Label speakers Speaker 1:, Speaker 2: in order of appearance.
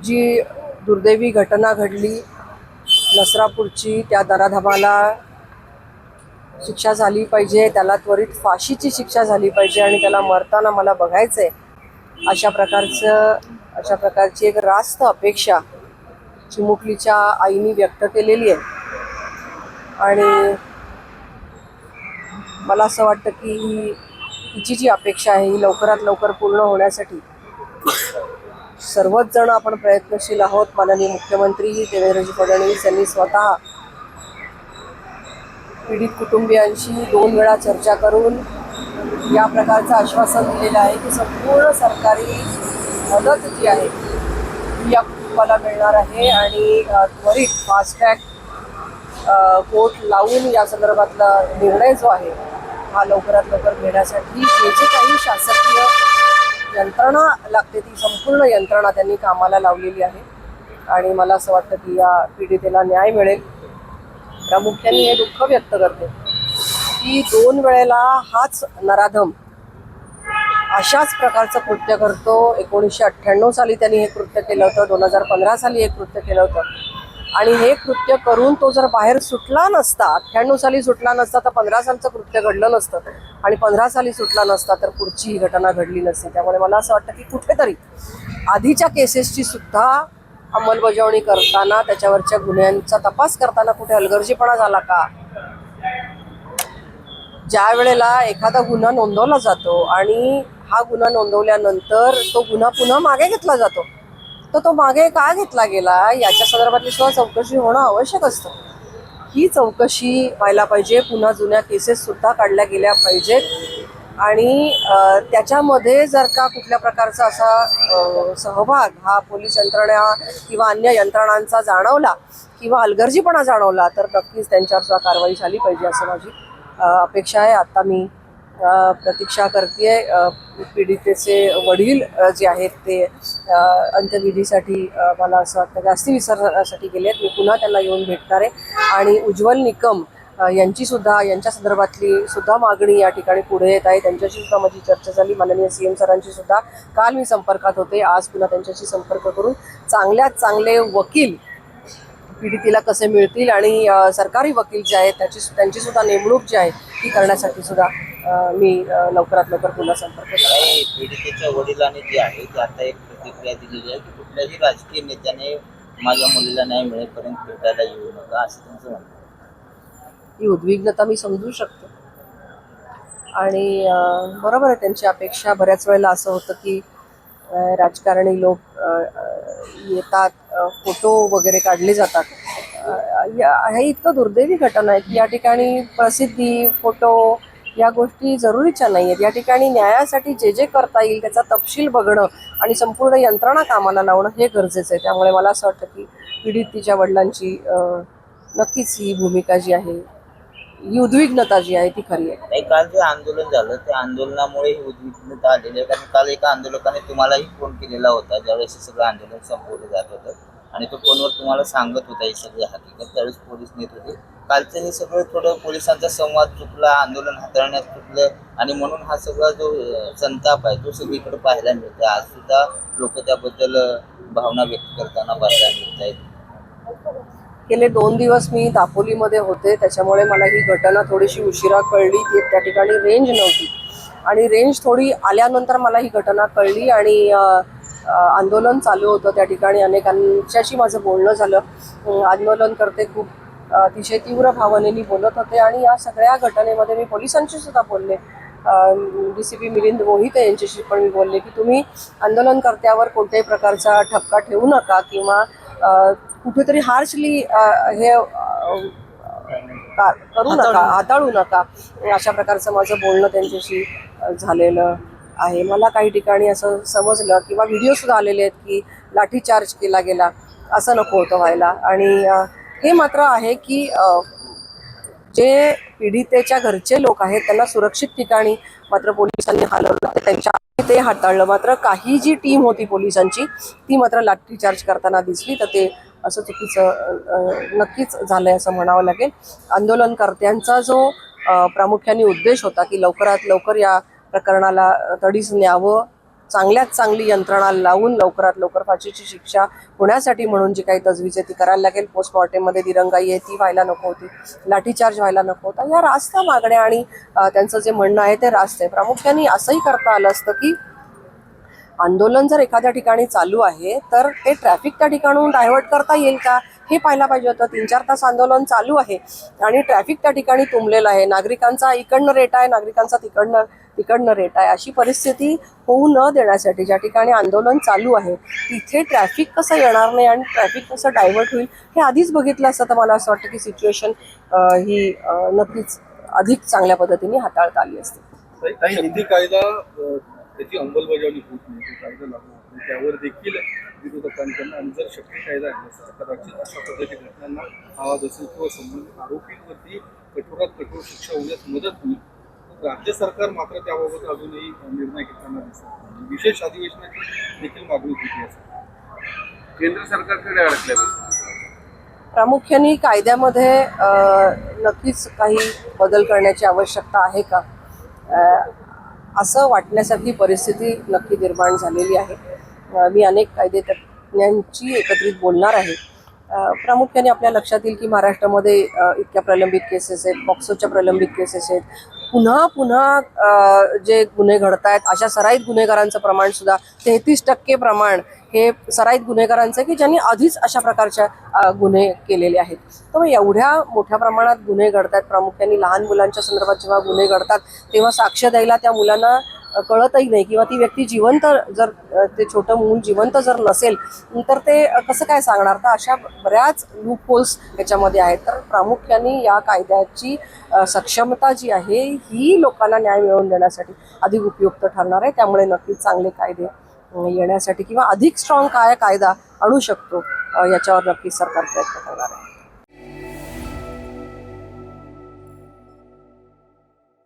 Speaker 1: जी दुर्दैवी घटना घडली नसरापूरची, त्या नराधमाला शिक्षा झाली पाहिजे, त्याला त्वरित फाशीची शिक्षा झाली पाहिजे आणि त्याला मरताना मला बघायचंय अशा प्रकारची एक रास्त अपेक्षा चिमुकलीच्या आईने व्यक्त केलेली आहे. आणि मला असं वाटतं की तिची जी अपेक्षा आहे ही लवकरात लवकर पूर्ण होण्यासाठी सर्वच जण आपण प्रयत्नशील आहोत. माननीय मुख्यमंत्री देवेंद्रजी फडणवीस यांनी स्वतः पीडित कुटुंबियांशी 2 वेळा चर्चा करून या प्रकारचं आश्वासन दिलेलं आहे की संपूर्ण सरकारी मदत जी आहे ती या कुटुंबाला मिळणार आहे आणि त्वरित फास्ट ट्रॅक कोर्ट लावून या संदर्भातला निर्णय जो आहे हा लवकरात लवकर घेण्यासाठी जे जे काही शासकीय यंत्रणा लागते ती संपूर्ण यंत्रणा त्यांनी कामाला लावलेली आहे. आणि मला असं वाटतं की या पीडितेला न्याय मिळेल. प्रामुख्याने हे दुःख व्यक्त करते की 2 वेळेला हाच नराधम अशाच प्रकारचं कृत्य करतो. 1998 साली त्यांनी हे कृत्य केलं होतं, 2015 साली हे कृत्य केलं होतं. आणि हे कृत्य करून तो जर बाहेर सुटला नसता, 98 साली सुटला नसता तर 15 सालचं कृत्य घडलं नसतं आणि 15 साली सुटला नसता तर पुढची ही घटना घडली नसती. त्यामुळे मला असं वाटतं की कुठेतरी आधीच्या केसेसची सुद्धा अंमलबजावणी करताना, त्याच्यावरच्या गुन्ह्यांचा तपास करताना कुठे हलगर्जीपणा झाला का? ज्या वेळेला एखादा गुन्हा नोंदवला जातो आणि हा गुन्हा नोंदवल्यानंतर तो गुन्हा पुन्हा मागे घेतला जातो, तर तो मागे का घेतला गेला याच्या संदर्भातली सुद्धा चौकशी होणं आवश्यक असतं. ही चौकशी व्हायला पाहिजे. पुन्हा जुन्या केसेस सुद्धा काढल्या गेल्या पाहिजेत आणि त्याच्यामध्ये जर का कुठल्या प्रकारचा असा सहभाग हा पोलीस यंत्रणा किंवा अन्य यंत्रणांचा जाणवला किंवा हलगर्जीपणा जाणवला तर नक्कीच त्यांच्यावर सुद्धा कारवाई झाली पाहिजे असं माझी अपेक्षा आहे. आता मी प्रतीक्षा करते. पीडितेचे वडील जे आहेत ते अंत्यविधीसाठी मला असं वाटतं की अस्थिविसर्जनासाठी गेले आहेत. मी पुन्हा त्यांना येऊन भेटणार आहे आणि उज्ज्वल निकम यांच्या संदर्भातली सुद्धा मागणी या ठिकाणी पुढे येत आहे. त्यांच्याशी सुद्धा माझी चर्चा झाली. माननीय CM सरांची सुद्धा काल मी संपर्कात होते. आज पुन्हा त्यांच्याशी संपर्क करून चांगल्यात चांगले वकील पीडितीला कसे मिळतील आणि सरकारी वकील जे आहेत त्यांची सुद्धा नेमणूक जी आहे ती करण्यासाठी सुद्धा मी लवकरात लवकर पुन्हा संपर्क
Speaker 2: करते. पीडितेच्या वडिलांनी जी आहे ती आता एक प्रतिक्रिया दिलेली आहे की कुठल्याही राजकीय नेत्याने माझ्या मुलीला न्याय मिळेपर्यंत भेटायला येऊ नका असं त्यांचं म्हणणं.
Speaker 1: ही उद्विग्नता मी समजू शकते आणि बरोबर आहे त्यांची अपेक्षा. बऱ्याच वेळेला असं होतं की राजकारणी लोक येतात, फोटो वगैरे काढले जातात. हे इतकं दुर्दैवी घटना आहे की या ठिकाणी प्रसिद्धी, फोटो या गोष्टी जरुरीच्या नाही आहेत. या ठिकाणी न्यायासाठी जे जे करता येईल त्याचा तपशील बघणं आणि संपूर्ण यंत्रणा कामाला लावणं हे गरजेचं आहे. त्यामुळे मला असं वाटतं की पीडित तिच्या वडिलांची नक्कीच ही भूमिका जी आहे, ही उद्विग्नता जी आहे ती खरी आहे.
Speaker 2: काल जे आंदोलन झालं त्या आंदोलनामुळे ही उद्विग्नता आलेली आहे. कारण काल एका आंदोलकाने तुम्हालाही फोन केलेला होता ज्यावेळेस हे सगळं आंदोलन संपवलं जात होतं आणि तो फोनवर तुम्हाला सांगत होता ही सगळी हकीकत. त्यावेळेस पोलीस नेत होते. कालचं हे सगळं थोडं पोलिसांचा संवाद चुकला, आंदोलन हाताळण्यात चुकलं आणि म्हणून हा सगळा जो संताप आहे तो सगळीकडे पाहायला मिळतो. आज सुद्धा लोक त्याबद्दल भावना व्यक्त करताना पाहायला मिळत आहेत.
Speaker 1: गेले 2 दिवस मी दापोलीमध्ये होते, त्याच्यामुळे मला ही घटना थोडीशी उशिरा कळली. त्या ठिकाणी रेंज नव्हती आणि रेंज थोडी आल्यानंतर मला ही घटना कळली आणि आंदोलन चालू होतं त्या ठिकाणी. अनेकांच्याशी माझं बोलणं झालं. आंदोलनकर्ते खूप अतिशय तीव्र भावनेने बोलत होते आणि या सगळ्या घटनेमध्ये मी पोलिसांशी सुद्धा बोलले. DCP मिलिंद मोहिते यांच्याशी पण मी बोलले की तुम्ही आंदोलनकर्त्यावर कोणत्याही प्रकारचा ठपका ठेवू नका किंवा कुठेतरी हार्शली हे करू नका, हाताळू नका. अशा प्रकारचं माझं बोलणं त्यांच्याशी झालेलं आहे. मला काही ठिकाणी असं समजलं किंवा व्हिडिओ सुद्धा आलेले आहेत की लाठीचार्ज केला गेला. असं नको होतं व्हायला. आणि हे मात्र आहे की जे पीडितेच्या घरचे लोक आहेत त्यांना सुरक्षित ठिकाणी मात्र पोलिसांनी हलवलं, त्यांच्या ते हाताळलं. मात्र काही जी टीम होती पोलिसांची ती मात्र लाठीचार्ज करताना दिसली. तर ते असं चुकीचं नक्कीच झालंय असं म्हणावं लागेल. आंदोलनकर्त्यांचा जो प्रामुख्याने उद्देश होता की लवकरात लवकर या प्रकरणाला तडीस न्यावं, चांगल्यात चांगली यंत्रणा लावून लवकरात लवकर फाशीची शिक्षा होण्यासाठी म्हणून जी काही तजवीज आहे ती करायला लागेल. पोस्टमॉर्टेममध्ये दिरंगाई आहे ती व्हायला नको होती, लाठीचार्ज व्हायला नको होता. या रास्ता मागण्या आणि त्यांचं जे म्हणणं आहे ते रास्त आहे. प्रामुख्याने असंही करता आलं असतं की आंदोलन जर एखाद्या ठिकाणी चालू आहे तर ते ट्रॅफिक त्या ठिकाणून डायव्हर्ट करता येईल का हे पाहायला पाहिजे होतं. 3-4 तास आंदोलन चालू आहे आणि ट्रॅफिक त्या ठिकाणी तुंबलेलं आहे. नागरिकांचा इकडनं रेट आहे, नागरिकांचा तिकडनं रेट आहे. अशी परिस्थिती होऊ न देण्यासाठी ज्या ठिकाणी आंदोलन चालू आहे तिथे ट्रॅफिक कसं येणार नाही आणि ट्रॅफिक कसं डायव्हर्ट होईल हे आधीच बघितलं असतं तर मला असं वाटतं की सिच्युएशन ही नक्कीच अधिक चांगल्या पद्धतीने हाताळता आली असते.
Speaker 3: हिंदी कायदा त्याची अंमलबजावणी होत नाही, तो कायदा लागू होत नाही, त्यावर देखील विरोधकांकडून आणि जर शक्ती कायदा आहे तर कदाचित अशा पद्धती घटनांना आवाज असेल किंवा संबंधित आरोपींवरती कठोरात कठोर शिक्षा होण्यास मदत होईल. राज्य सरकार मात्र त्याबाबत अजूनही निर्णय घेताना दिसत नाही. विशेष अधिवेशनाची देखील मागणी होती असं केंद्र सरकारकडे अडकल्या.
Speaker 1: प्रामुख्याने कायद्यामध्ये नक्कीच काही बदल करण्याची आवश्यकता आहे का असं वाटण्यासारखी परिस्थिती नक्की निर्माण झालेली आहे. मी अनेक कायदे तज्ज्ञांची एकत्रित बोलणार आहे. प्रामुख्याने आपल्या लक्षात येईल की महाराष्ट्रामध्ये इतक्या प्रलंबित केसेस आहेत, पॉक्सोच्या प्रलंबित केसेस आहेत. पुन्हा पुन्हा जे गुन्हे घडत आहेत अशा सराईत गुन्हेगारांचं प्रमाण सुद्धा 33% प्रमाण हे सराईत गुन्हेगारांचं की ज्यांनी आधीच अशा प्रकारच्या गुन्हे केलेले आहेत. तर एवढ्या मोठ्या प्रमाणात गुन्हे घडतात. प्रामुख्याने लहान मुलांच्या संदर्भात जेव्हा गुन्हे घडतात तेव्हा साक्ष द्यायला त्या मुलांना कळतही नाही किंवा ती व्यक्ती जिवंत जर ते छोटं मूल जिवंत जर नसेल तर ते कसं काय सांगणार. तर अशा बऱ्याच लूप होल्स याच्यामध्ये आहेत. तर प्रामुख्याने या कायद्याची सक्षमता जी आहे ही लोकांना न्याय मिळवून देण्यासाठी अधिक उपयुक्त ठरणार आहे. त्यामुळे नक्कीच चांगले कायदे येण्यासाठी किंवा अधिक स्ट्रॉंग कायदा आणू शकतो याच्यावर नक्कीच सरकार प्रयत्न करणार आहे.